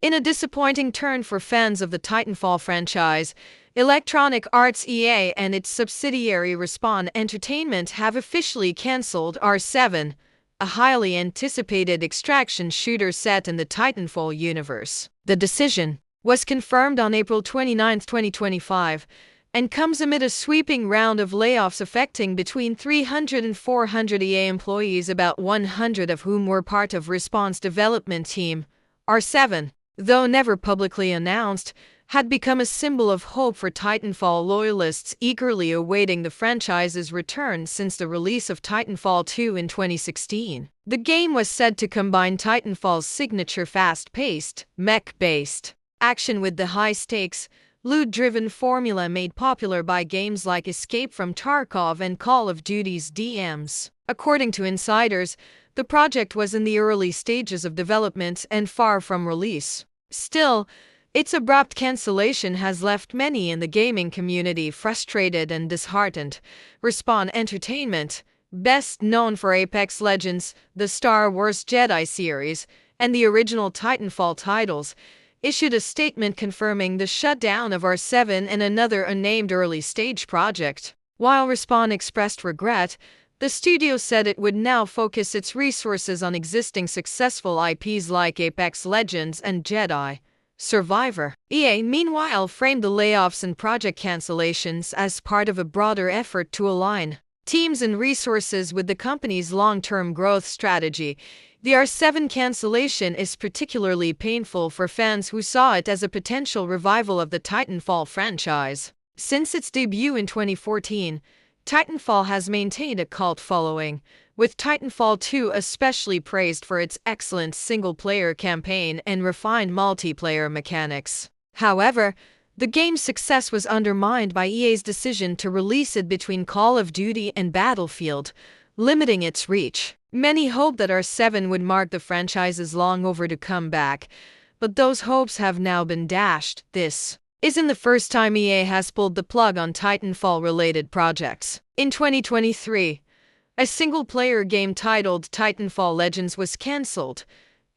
In a disappointing turn for fans of the Titanfall franchise, Electronic Arts EA and its subsidiary Respawn Entertainment have officially cancelled R7, a highly anticipated extraction shooter set in the Titanfall universe. The decision was confirmed on April 29, 2025, and comes amid a sweeping round of layoffs affecting between 300 and 400 EA employees, about 100 of whom were part of Respawn's development team. R7, though never publicly announced, had become a symbol of hope for Titanfall loyalists eagerly awaiting the franchise's return since the release of Titanfall 2 in 2016. The game was said to combine Titanfall's signature fast-paced, mech-based action with the high-stakes, loot-driven formula made popular by games like Escape from Tarkov and Call of Duty's DMs. According to insiders, the project was in the early stages of development and far from release. Still, its abrupt cancellation has left many in the gaming community frustrated and disheartened. Respawn Entertainment, best known for Apex Legends, the Star Wars Jedi series, and the original Titanfall titles, issued a statement confirming the shutdown of R7 and another unnamed early-stage project. While Respawn expressed regret, the studio said it would now focus its resources on existing successful IPs like Apex Legends and Jedi Survivor. EA, meanwhile, framed the layoffs and project cancellations as part of a broader effort to align teams and resources with the company's long-term growth strategy. The R7 cancellation is particularly painful for fans who saw it as a potential revival of the Titanfall franchise. Since its debut in 2014, Titanfall has maintained a cult following, with Titanfall 2 especially praised for its excellent single-player campaign and refined multiplayer mechanics. However, the game's success was undermined by EA's decision to release it between Call of Duty and Battlefield, limiting its reach. Many hoped that R7 would mark the franchise's long-overdue comeback, but those hopes have now been dashed. This isn't the first time EA has pulled the plug on Titanfall-related projects. In 2023, a single-player game titled Titanfall Legends was cancelled,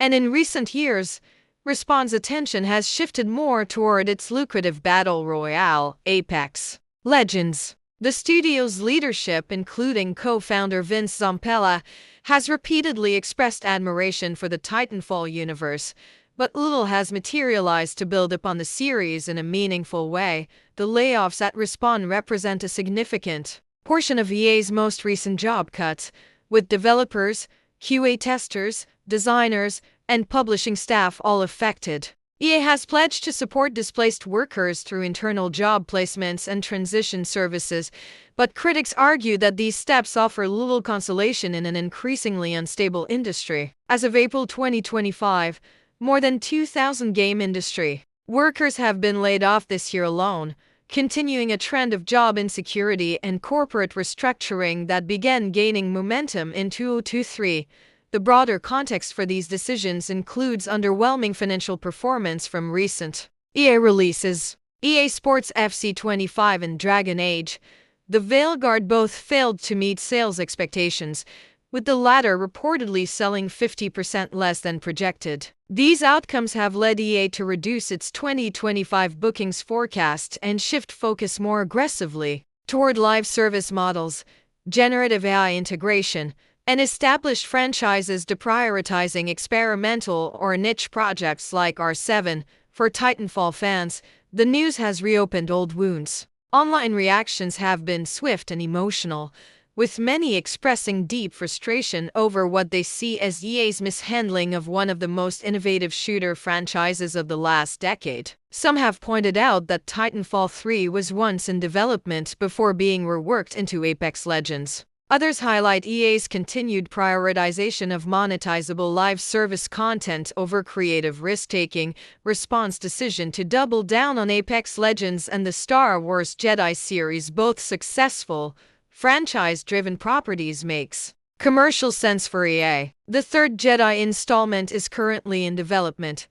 and in recent years, Respawn's attention has shifted more toward its lucrative battle royale, Apex Legends. The studio's leadership, including co-founder Vince Zampella, has repeatedly expressed admiration for the Titanfall universe, but little has materialized to build upon the series in a meaningful way. The layoffs at Respawn represent a significant portion of EA's most recent job cuts, with developers, QA testers, designers, and publishing staff all affected. EA has pledged to support displaced workers through internal job placements and transition services, but critics argue that these steps offer little consolation in an increasingly unstable industry. As of April 2025, more than 2,000 game industry workers have been laid off this year alone, continuing a trend of job insecurity and corporate restructuring that began gaining momentum in 2023. The broader context for these decisions includes underwhelming financial performance from recent EA releases. EA Sports FC 25 and Dragon Age: The Veilguard both failed to meet sales expectations, with the latter reportedly selling 50% less than projected. These outcomes have led EA to reduce its 2025 bookings forecast and shift focus more aggressively toward live service models, generative AI integration, and established franchises, deprioritizing experimental or niche projects like R7. For Titanfall fans, the news has reopened old wounds. Online reactions have been swift and emotional, with many expressing deep frustration over what they see as EA's mishandling of one of the most innovative shooter franchises of the last decade. Some have pointed out that Titanfall 3 was once in development before being reworked into Apex Legends. Others highlight EA's continued prioritization of monetizable live service content over creative risk-taking. Respawn's decision to double down on Apex Legends and the Star Wars Jedi series, both successful franchise-driven properties, makes commercial sense for EA. The third Jedi installment is currently in development,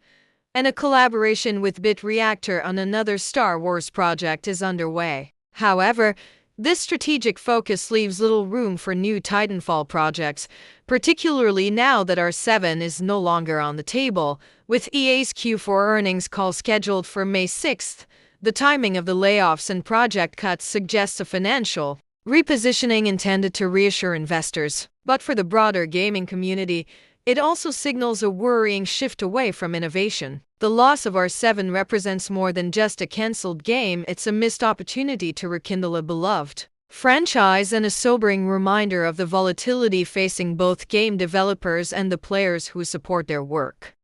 and a collaboration with Bit Reactor on another Star Wars project is underway. However, This strategic focus leaves little room for new Titanfall projects, particularly now that R7 is no longer on the table. With EA's Q4 earnings call scheduled for May 6th, the timing of the layoffs and project cuts suggests a financial repositioning intended to reassure investors. But for the broader gaming community, it also signals a worrying shift away from innovation. The loss of R7 represents more than just a cancelled game, it's a missed opportunity to rekindle a beloved franchise and a sobering reminder of the volatility facing both game developers and the players who support their work.